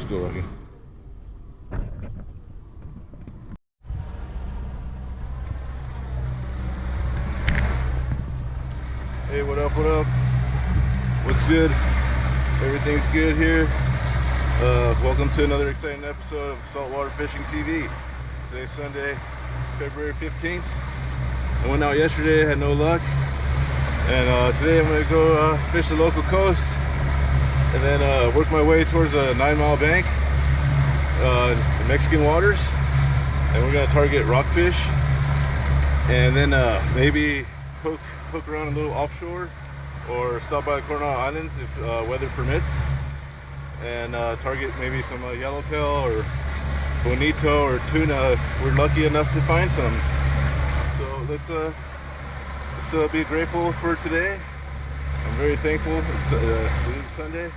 go again. Hey, what up, what up? What's good? Everything's good here. Welcome to another exciting episode of Saltwater Fishing TV. Today's Sunday, February 15th. I went out yesterday, had no luck. And today I'm going to go fish the local coast and then work my way towards a 9-mile bank in Mexican waters. And we're going to target rockfish and then maybe hook around a little offshore or stop by the Coronado Islands if weather permits, and target maybe some yellowtail or bonito or tuna if we're lucky enough to find some. So let's be grateful for today. I'm very thankful. It's Sunday,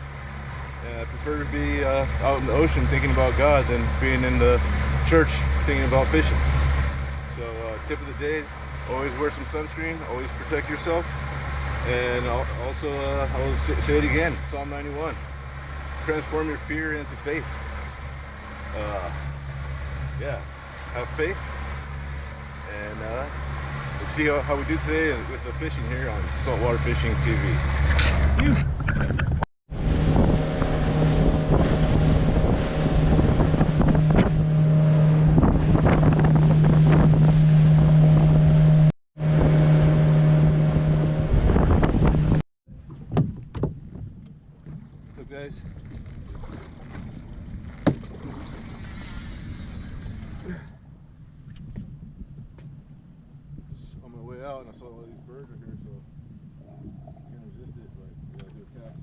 and I prefer to be out in the ocean thinking about God than being in the church thinking about fishing. So tip of the day: always wear some sunscreen, always protect yourself, and also I'll say it again, Psalm 91, transform your fear into faith. Yeah, have faith, and let's see how we do today with the fishing here on Saltwater Fishing TV. Guys, just on my way out and I saw all these birds are here, so I can't resist it, but I gotta do a cast.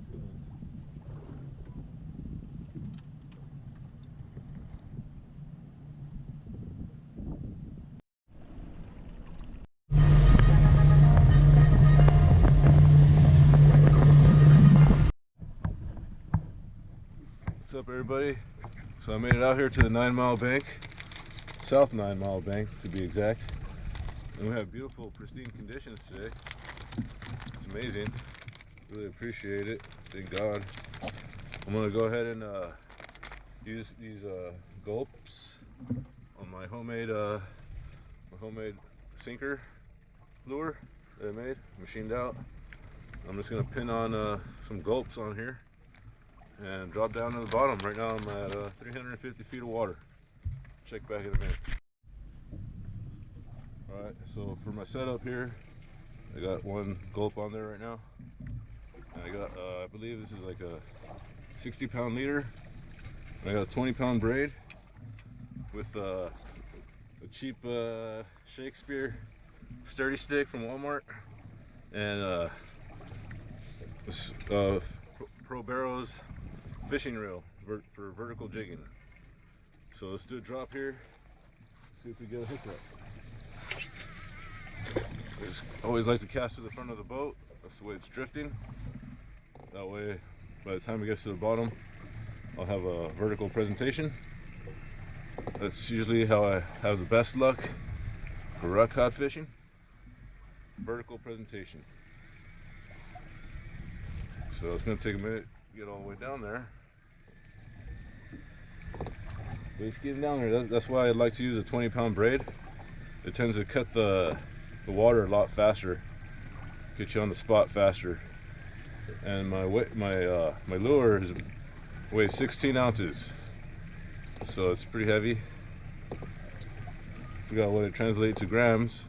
What's up, everybody? So I made it out here to the 9-mile bank, South 9-mile bank to be exact, and we have beautiful, pristine conditions today. It's amazing. Really appreciate it. Thank God. I'm gonna go ahead and use these gulps on my homemade sinker lure that I made, machined out. I'm just gonna pin on some gulps on here and drop down to the bottom. Right now I'm at 350 feet of water. Check back in a minute. Alright, so for my setup here, I got one gulp on there right now. And I got, I believe this is like a 60-pound leader. And I got a 20-pound braid with a cheap Shakespeare sturdy stick from Walmart. And Pro Barrows fishing reel for vertical jigging. So let's do a drop here, see if we get a hookup. I always like to cast to the front of the boat. That's the way it's drifting. That way, by the time it gets to the bottom, I'll have a vertical presentation. That's usually how I have the best luck for rock cod fishing. Vertical presentation. So it's going to take a minute to get all the way down there. But it's getting down there. That's why I like to use a 20-pound braid. It tends to cut the water a lot faster, get you on the spot faster. And my lure weighs 16 ounces, so it's pretty heavy. Forgot what it translates to grams.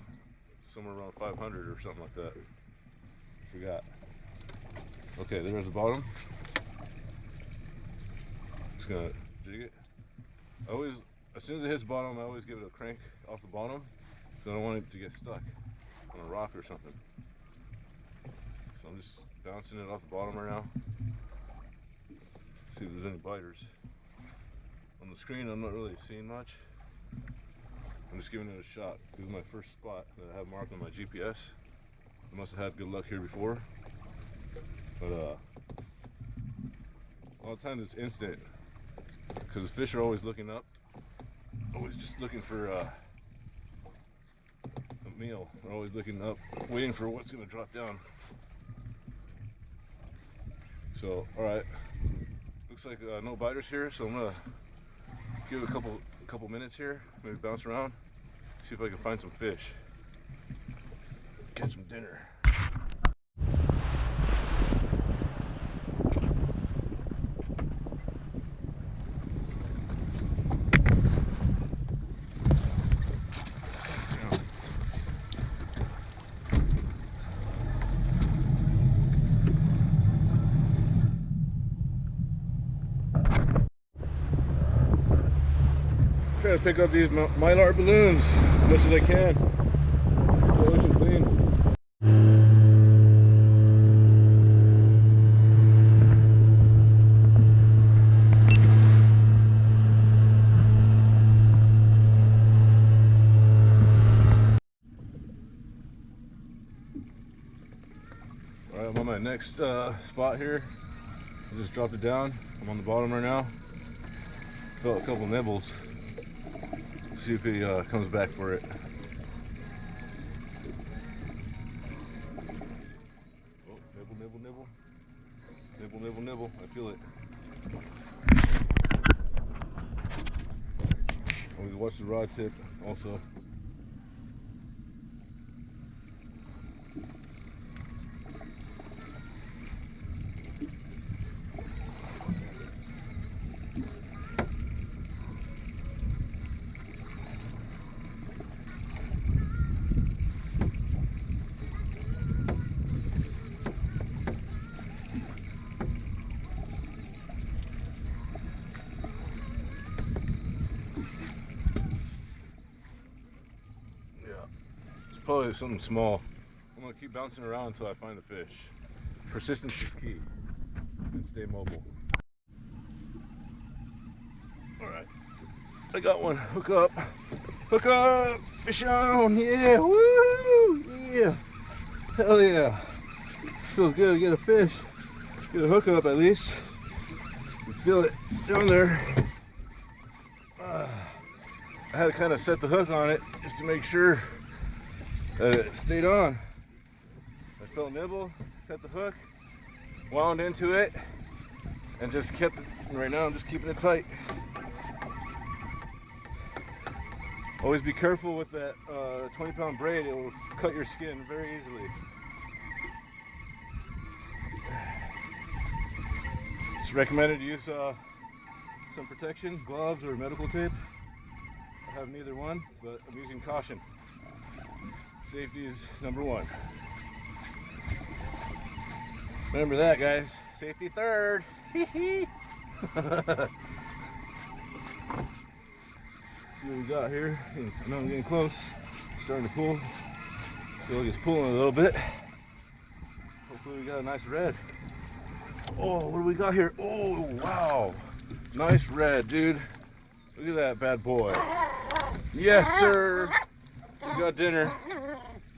Somewhere around 500 or something like that. Forgot. Okay, there's the bottom. Just gonna jig it. As soon as it hits bottom, I always give it a crank off the bottom, because I don't want it to get stuck on a rock or something. So I'm just bouncing it off the bottom right now. See if there's any biters. On the screen, I'm not really seeing much. I'm just giving it a shot. This is my first spot that I have marked on my GPS. I must have had good luck here before. But a lot of times it's instant, because the fish are always looking up, always just looking for a meal. They're always looking up, waiting for what's going to drop down. So, alright, Looks like no biters here, so I'm gonna give it a couple minutes here, maybe bounce around, see if I can find some fish, get some dinner. Try to pick up these mylar balloons as much as I can. The ocean clean. All right, I'm on my next spot here. I just dropped it down. I'm on the bottom right now. Felt a couple nibbles. See if he comes back for it. Oh, nibble, nibble, nibble. Nibble, nibble, nibble. I feel it. I'm going to watch the rod tip also. Probably something small. I'm gonna keep bouncing around until I find the fish. Persistence is key, and stay mobile. All right, I got one. Hook up, fish on, yeah, woo, yeah, hell yeah. Feels good to get a fish, get a hook up at least. You feel it down there. I had to kind of set the hook on it just to make sure it stayed on. I felt nibble, set the hook, wound into it, and just kept it. Right now I'm just keeping it tight. Always be careful with that 20-pound braid. It will cut your skin very easily. It's recommended to use some protection, gloves or medical tape. I have neither one, but I'm using caution. Safety is number one. Remember that, guys. Safety third. See what we got here. I know I'm getting close. Starting to pull. Feel like it's pulling a little bit. Hopefully we got a nice red. Oh, what do we got here? Oh, wow. Nice red, dude. Look at that bad boy. Yes, sir. We got dinner.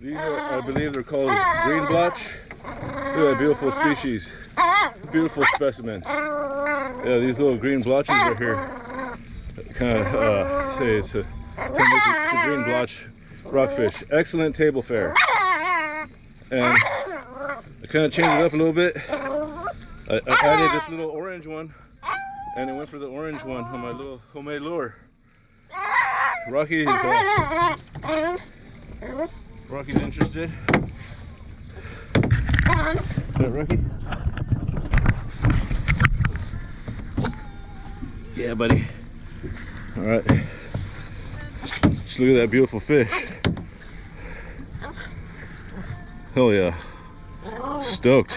These are, I believe they're called green blotch. Look at that beautiful species. Beautiful specimen. Yeah, these little green blotches right here. Kind of say it's a green blotch rockfish. Excellent table fare. And I kind of changed it up a little bit. I added this little orange one, and I went for the orange one on my little homemade lure. Rocky's interested. Is that Rocky? Yeah, buddy. All right. Just look at that beautiful fish. Hell yeah. Stoked.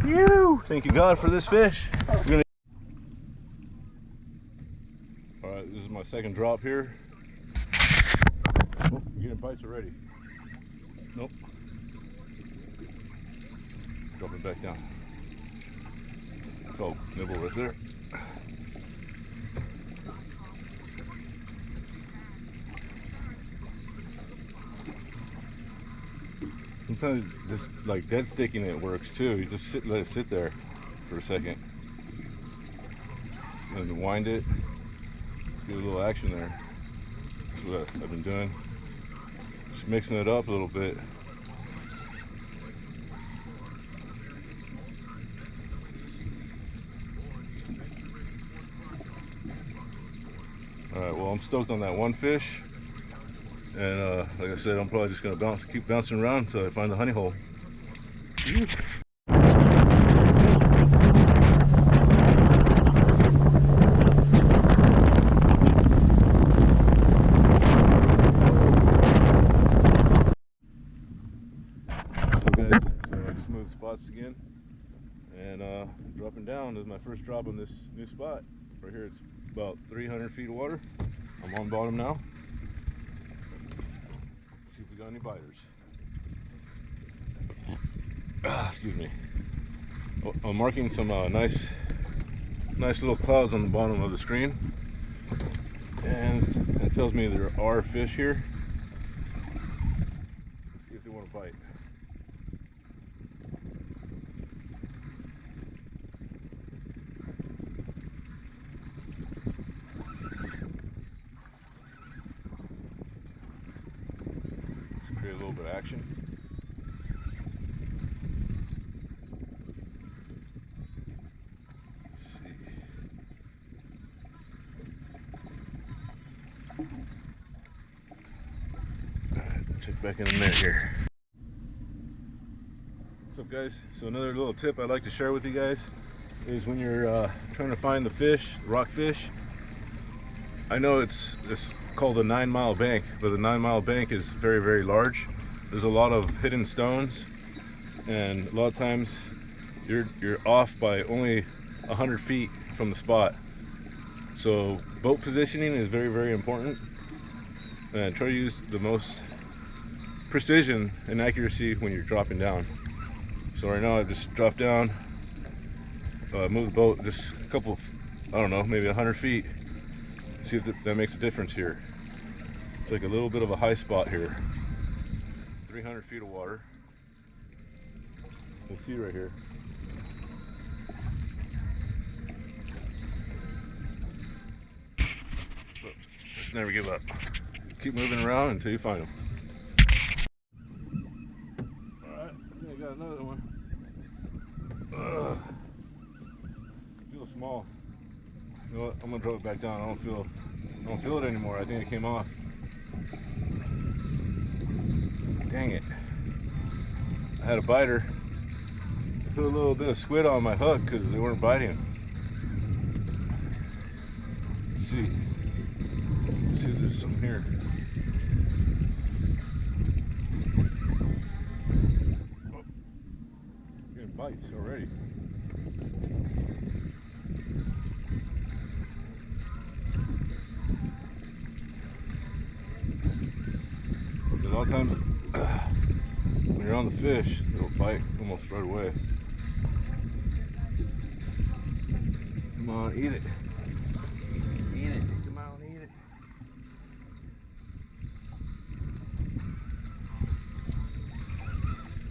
Phew. Thank you God for this fish. All right, this is my second drop here. Oh, you're getting bites already. Nope. Drop it back down. Oh, nibble right there. Sometimes just like dead sticking it works too. You just let it sit there for a second. And then wind it. Get a little action there. That's what I've been doing. Just mixing it up a little bit. Alright, well, I'm stoked on that one fish. And like I said, I'm probably just gonna keep bouncing around until I find the honey hole. Spots again, and dropping down is my first drop on this new spot right here. It's about 300 feet of water. I'm on bottom now. See if we got any biters. Excuse me. I'm marking some nice little clouds on the bottom of the screen, and it tells me there are fish here. Let's see if they want to bite. Create a little bit of action. Let's see. Alright, check back in a minute here. What's up, guys? So another little tip I'd like to share with you guys is when you're trying to find the fish, rockfish. I know it's called a 9 mile bank, but the 9 mile bank is very, very large. There's a lot of hidden stones, and a lot of times you're off by only 100 feet from the spot. So boat positioning is very, very important, and try to use the most precision and accuracy when you're dropping down. So right now I just dropped down, moved the boat just a couple, I don't know, maybe 100 feet. See if that makes a difference here. It's like a little bit of a high spot here. 300 feet of water. You can see right here. So, just never give up. Keep moving around until you find them. Alright, I think I got another one. Feels small. You know what? I'm gonna drop it back down. I don't feel it anymore. I think it came off. Dang it. I had a biter. I put a little bit of squid on my hook because they weren't biting. Let's see if there's something here. Oh, getting bites already. A lot of times when you're on the fish, it'll bite almost right away. Come on, eat it. Eat it. Come on, eat it.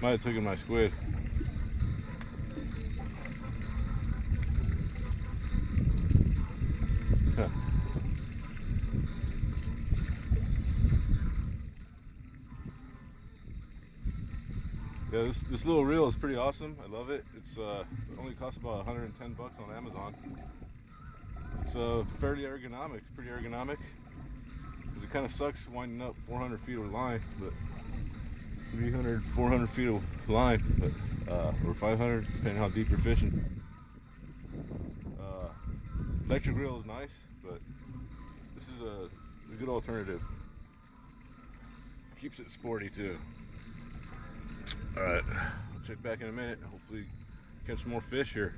Might have taken my squid. Huh. Yeah, this little reel is pretty awesome. I love it. It's only costs about 110 bucks on Amazon. It's fairly ergonomic, pretty ergonomic. It kind of sucks winding up 400 feet of line, but 300, 400 feet of line, but or 500, depending how deep you're fishing. Electric reel is nice, but this is a good alternative. Keeps it sporty too. Alright, I'll check back in a minute. Hopefully catch some more fish here.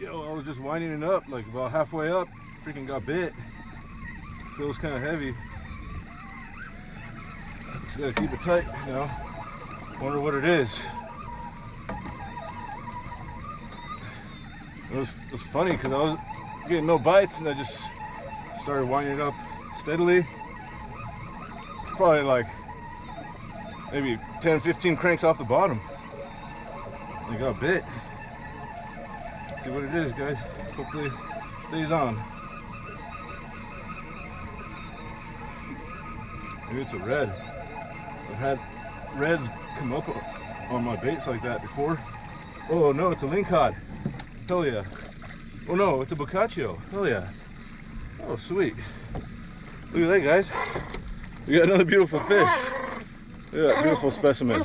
Yo, I was just winding it up, like about halfway up, freaking got bit. Feels kind of heavy. Just gotta keep it tight, you know. Wonder what it is. It was funny because I was getting no bites and I just started winding it up steadily. Probably like maybe 10-15 cranks off the bottom. I got bit. See what it is, guys. Hopefully it stays on. Maybe it's a red. I've had reds come up on my baits like that before. Oh no, it's a lingcod. Hell yeah. Oh no, it's a boccaccio. Hell yeah. Oh, sweet. Look at that, guys. We got another beautiful fish. Look at that beautiful specimen.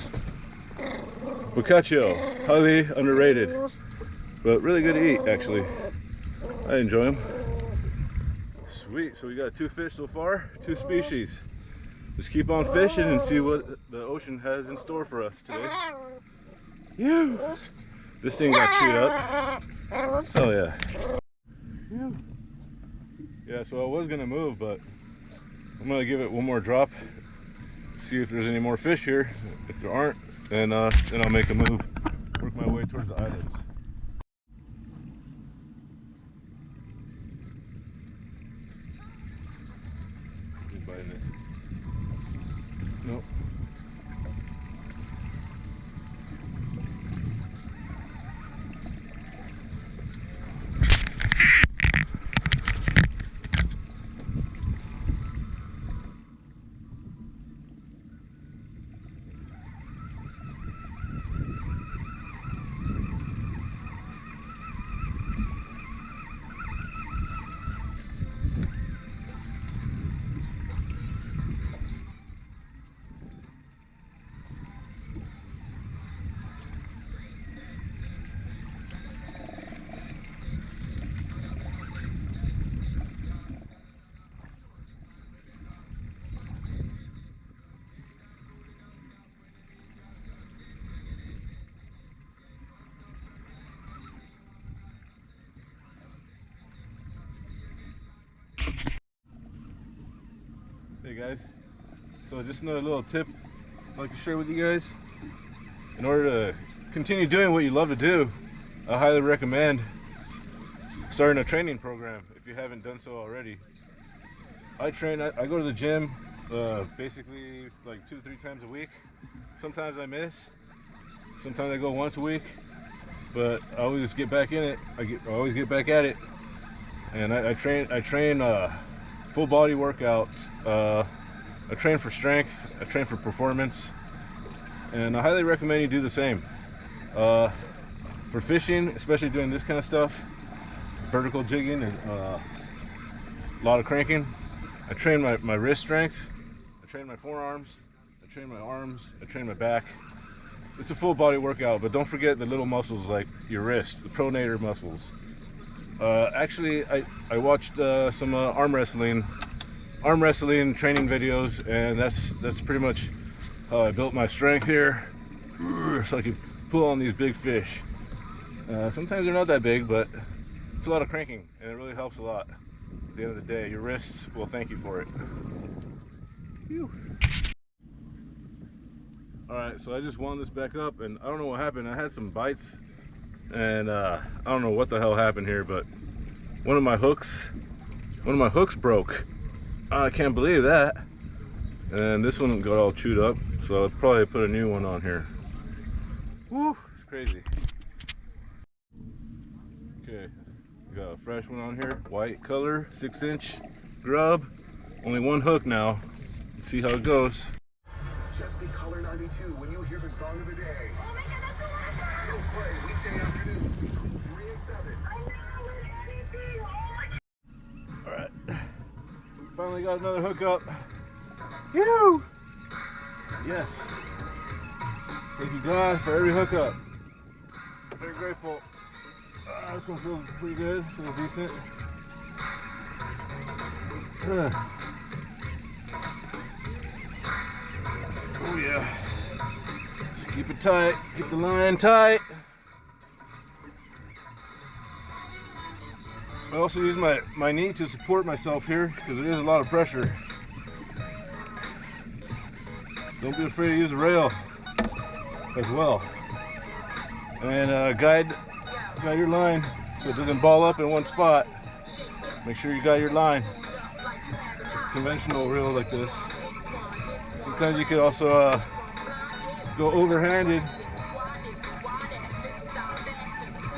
Boccaccio, highly underrated, but really good to eat, actually. I enjoy them. Sweet, so we got 2 fish so far, 2 species. Just keep on fishing and see what the ocean has in store for us today. Ew. This thing got chewed up. Oh yeah. Ew. Yeah, so I was gonna move, but I'm gonna give it one more drop, see if there's any more fish here. If there aren't, then I'll make a move, work my way towards the islands. He's biting it. Nope. Hey guys, so just another little tip I'd like to share with you guys. In order to continue doing what you love to do, I highly recommend starting a training program if you haven't done so already. I go to the gym basically like 2-3 times a week. Sometimes I miss, sometimes I go once a week, but I always get back in it. I always get back at it, and I train full body workouts. I train for strength, I train for performance, and I highly recommend you do the same. For fishing, especially doing this kind of stuff, vertical jigging and a lot of cranking, I train my wrist strength, I train my forearms, I train my arms, I train my back. It's a full body workout, but don't forget the little muscles like your wrist, the pronator muscles. Actually, I watched some arm wrestling training videos, and that's pretty much how I built my strength here, so I can pull on these big fish. Sometimes they're not that big, but it's a lot of cranking, and it really helps a lot. At the end of the day, your wrists will thank you for it. Whew. Alright, so I just wound this back up, and I don't know what happened. I had some bites, and I don't know what the hell happened here, but one of my hooks broke. I can't believe that. And this one got all chewed up, so I'll probably put a new one on here. Woo, it's crazy. Okay, got a fresh one on here, white color, 6-inch grub. Only one hook now. Let's see how it goes. Just be Color 92 when you hear the song of the day. It'll play weekday afternoons between 3 and 7. Alright. Finally got another hook up. Yoo! Yes. Thank you God for every hookup. Very grateful. This one feels pretty good, feels decent. Oh yeah. Just keep it tight, keep the line tight. I also use my knee to support myself here because there is a lot of pressure. Don't be afraid to use a rail as well. And guide your line so it doesn't ball up in one spot. Make sure you guide your line. Conventional reel like this. Sometimes you could also go overhanded.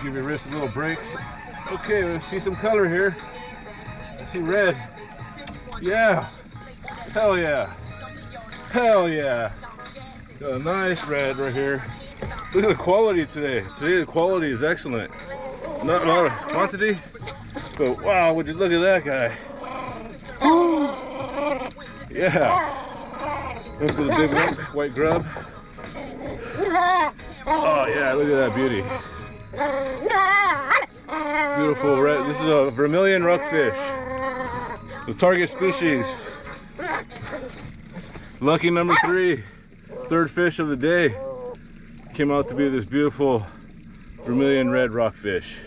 Give your wrist a little break. Okay, let's see some color here. I see red. Yeah. Hell yeah. Hell yeah. Got a nice red right here. Look at the quality today. Today the quality is excellent. Not a lot of quantity, but wow, would you look at that guy? Yeah. Look for the big one, white grub. Oh yeah, look at that beauty. Beautiful red. This is a vermilion rockfish. The target species. Lucky number 3. Third fish of the day. Came out to be this beautiful vermilion red rockfish.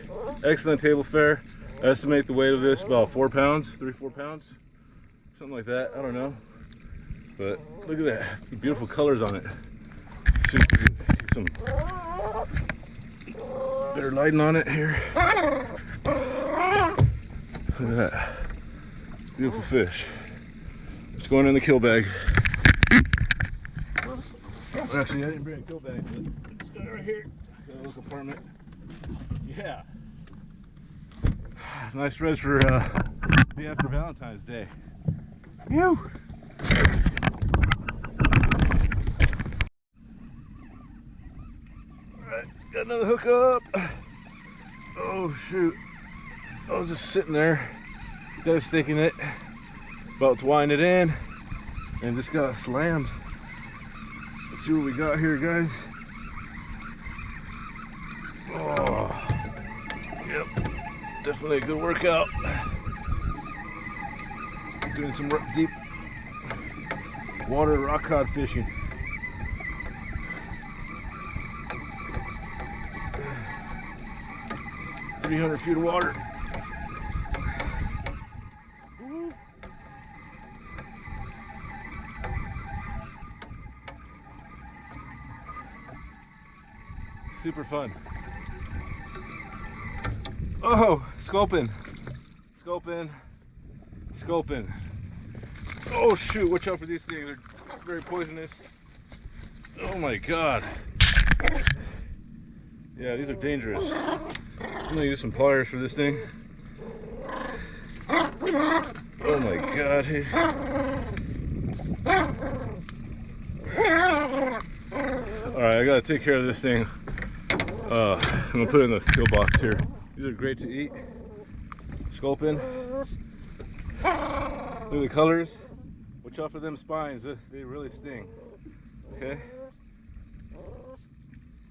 Excellent table fare. I estimate the weight of this about 4 pounds, 3-4 pounds, something like that. I don't know, but look at that, beautiful colors on it. See, get some better lighting on it here. Look at that, beautiful fish. It's going in the kill bag. Actually, I didn't bring a kill bag, but this guy right here, got a little compartment. Yeah. Nice res for day after Valentine's Day. Phew! Alright, got another hook up. Oh shoot. I was just sitting there, just sticking it, about to wind it in, and just got slammed. Let's see what we got here, guys. Oh, yep, definitely a good workout. Doing some deep water rock cod fishing. – 300 feet of water. Super fun. Oh, scoping. Scoping. Scoping. Oh shoot, watch out for these things. They're very poisonous. Oh my god. Yeah, these are dangerous. I'm gonna use some pliers for this thing. Oh my god. Alright, I gotta take care of this thing. I'm gonna put it in the kill box here. These are great to eat. Sculpin. Look at the colors. Watch out for them spines. They really sting. Okay.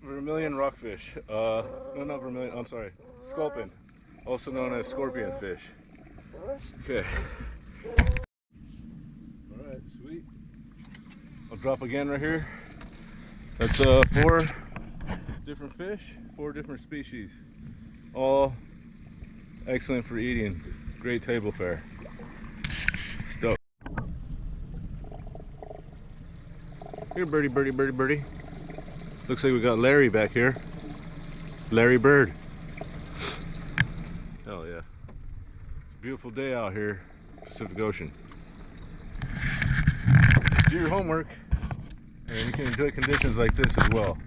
Vermilion rockfish. No, not vermilion. I'm sorry. Sculpin, also known as scorpion fish. Okay. All right, sweet. I'll drop again right here. That's 4 different fish, 4 different species, all excellent for eating. Great table fare. Stoked. Here, birdie, birdie, birdie, birdie. Looks like we got Larry back here. Larry Bird. Hell yeah. It's a beautiful day out here, Pacific Ocean. Do your homework, and you can enjoy conditions like this as well.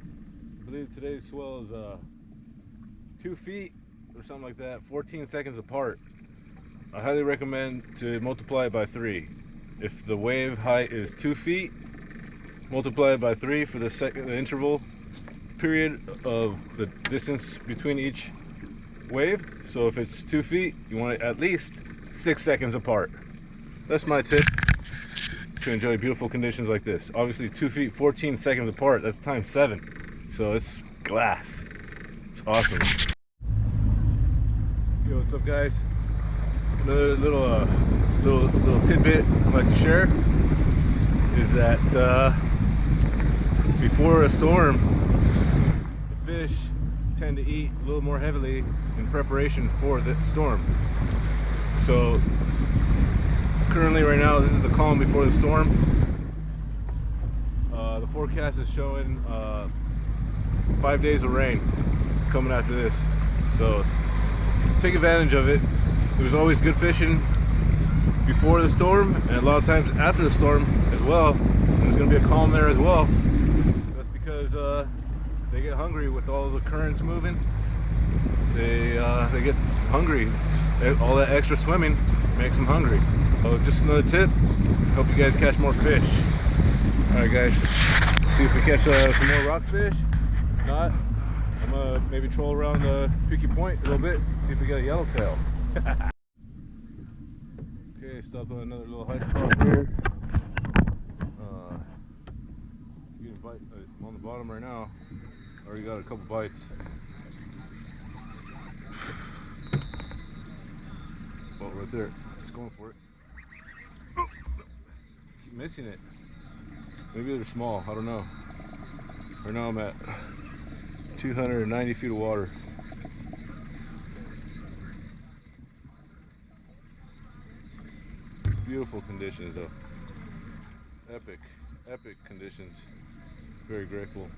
I believe today's swell is 2 feet or something like that, 14 seconds apart. I highly recommend to multiply it by 3. If the wave height is 2 feet, multiply it by 3 for the interval period of the distance between each wave. So if it's 2 feet, you want it at least 6 seconds apart. That's my tip to enjoy beautiful conditions like this. Obviously 2 feet, 14 seconds apart, that's times 7. So it's glass. It's awesome. Yo, what's up, guys? Another little tidbit I'd like to share is that before a storm, the fish tend to eat a little more heavily in preparation for the storm. So currently, right now, this is the calm before the storm. The forecast is showing 5 days of rain coming after this, so take advantage of it. There's always good fishing before the storm, and a lot of times after the storm as well. And there's going to be a calm there as well. That's because they get hungry with all the currents moving. They get hungry. All that extra swimming makes them hungry. So just another tip. Hope you guys catch more fish. All right, guys. See if we catch some more rockfish. If not, I'm gonna maybe troll around Picky Point a little bit, see if we got a yellowtail. Okay, stopped on another little high spot here. You can bite. I'm on the bottom right now. Already got a couple bites. Oh, right there. It's going for it. Oh, keep missing it. Maybe they're small. I don't know. Right now I'm at 290 feet of water. Beautiful conditions though. Epic conditions. Very grateful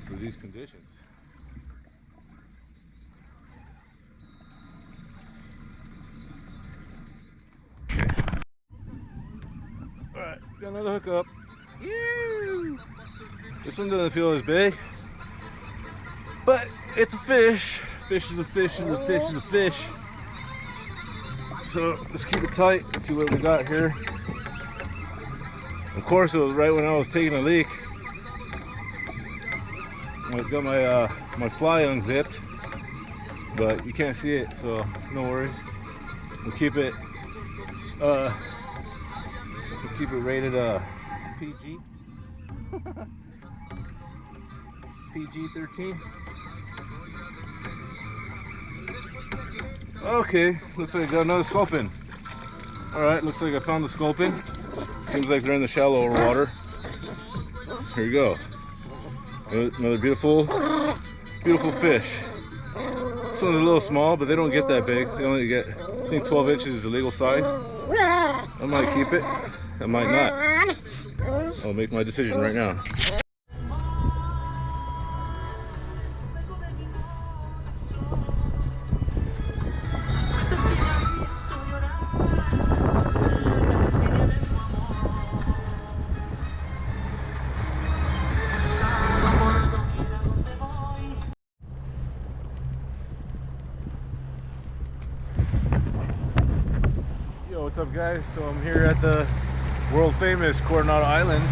for these conditions. Alright, got another hookup. Ew. This one doesn't feel as big, but it's a fish. Fish is a fish is a fish is a fish. So let's keep it tight. Let's see what we got here. Of course, it was right when I was taking a leak. I've got my fly unzipped, but you can't see it, so no worries. We'll keep it rated PG. PG-13. Okay, looks like I got another sculpin. Alright, looks like I found the sculpin. Seems like they're in the shallower water. Here you go. Another beautiful fish. This one's a little small, but they don't get that big. They only get, I think 12 inches is the legal size. I might keep it. I might not. I'll make my decision right now. What's up, guys? So I'm here at the world famous Coronado Islands.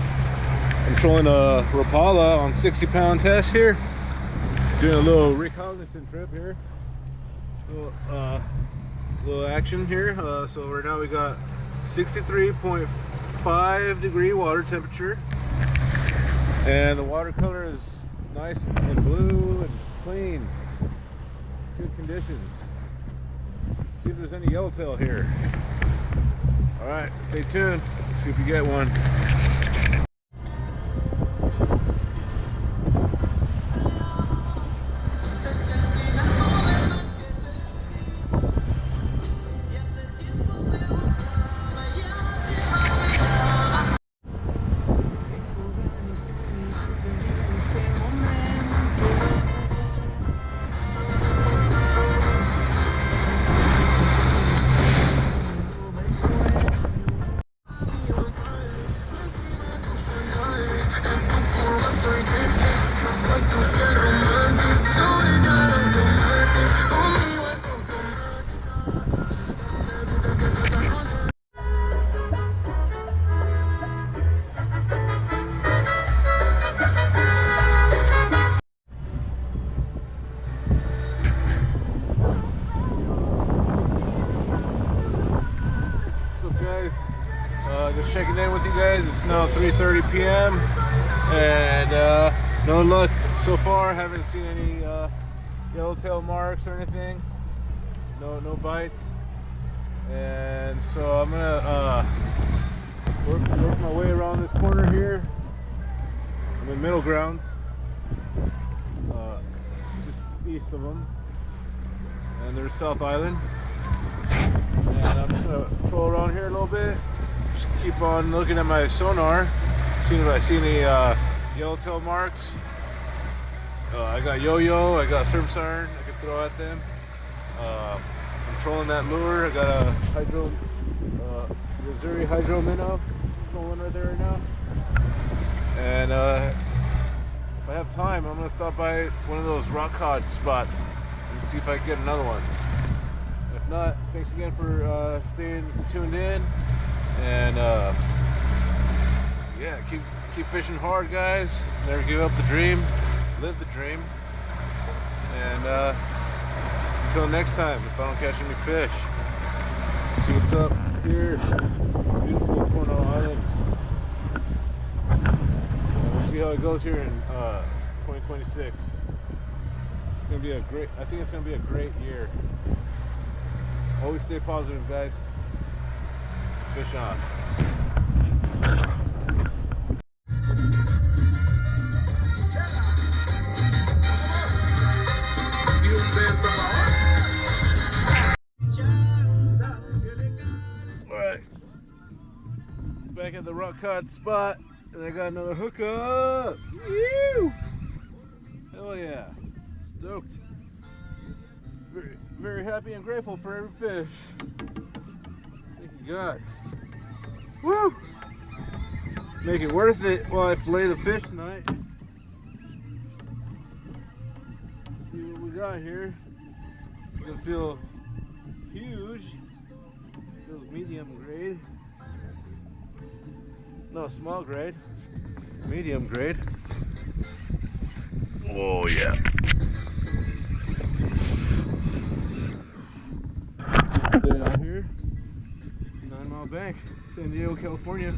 I'm trolling a Rapala on 60-pound test here, doing a little reconnaissance trip here. Little action here. So right now we got 63.5 degree water temperature, and the watercolor is nice and blue and clean. Good conditions. Let's see if there's any yellowtail here. Alright, stay tuned. Let's see if we get one. Just checking in with you guys. It's now 3:30 p.m. and no luck so far. Haven't seen any yellowtail marks or anything. No bites. And so I'm gonna work my way around this corner here. I'm in middle grounds, just east of them. And there's South Island. And I'm just gonna troll around here a little bit. Just keep on looking at my sonar, seeing if I see any yellowtail marks. I got yo-yo, I got surf siren I can throw at them. I'm trolling that lure. I got a Missouri hydro minnow trolling right there right now. And if I have time, I'm gonna stop by one of those rock cod spots and see if I can get another one. If not, thanks again for staying tuned in. And yeah, keep fishing hard, guys. Never give up the dream. Live the dream. And until next time, if I don't catch any fish, see what's up here. Beautiful Coronado Islands. And we'll see how it goes here in 2026. It's gonna be a great. I think it's gonna be a great year. Always stay positive, guys. Fish on. Alright. Back at the rock cod spot, and I got another hookup. Woo! Hell yeah. Stoked. Very, very happy and grateful for every fish. Thank you, God. Woo! Make it worth it while I fillet the fish tonight. See what we got here. It's gonna feel huge. Feels medium grade. No, small grade. Medium grade. Oh yeah. Day out here. 9 Mile Bank, San Diego, California.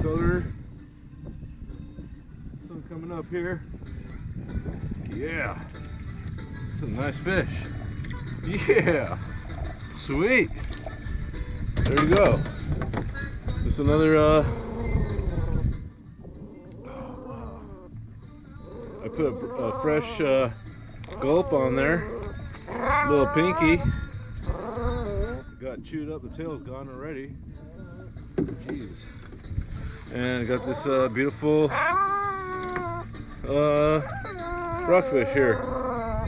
Color. Sun coming up here. Yeah. Some nice fish. Yeah. Sweet. There you go. Just another I put a fresh gulp on there. Little pinky. Got chewed up, the tail's gone already. Jeez. And got this beautiful rockfish here.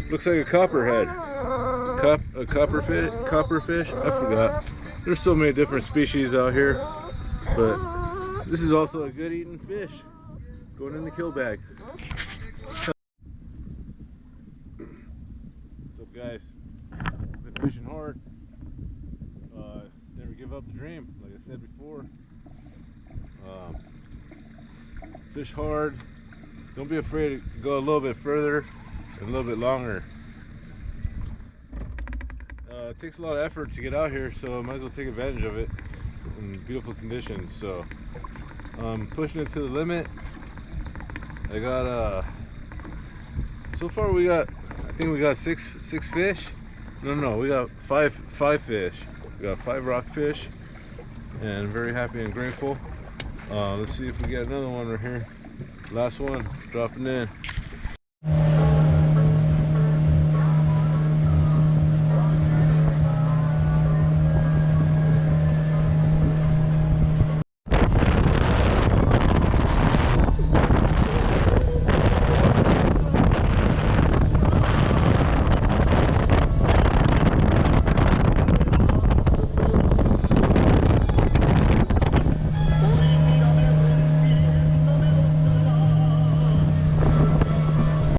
Looks like a copperhead. A copperfish? I forgot. There's so many different species out here, but this is also a good eating fish. Going in the kill bag. What's up, guys? Been fishing hard. Never give up the dream, like I said before. Fish hard. Don't be afraid to go a little bit further and a little bit longer. It takes a lot of effort to get out here, so I might as well take advantage of it in beautiful conditions. So pushing it to the limit. I got so far I think we got six fish. No, we got five fish. We got 5 rockfish, and I'm very happy and grateful. Let's see if we get another one right here. Last one, dropping in.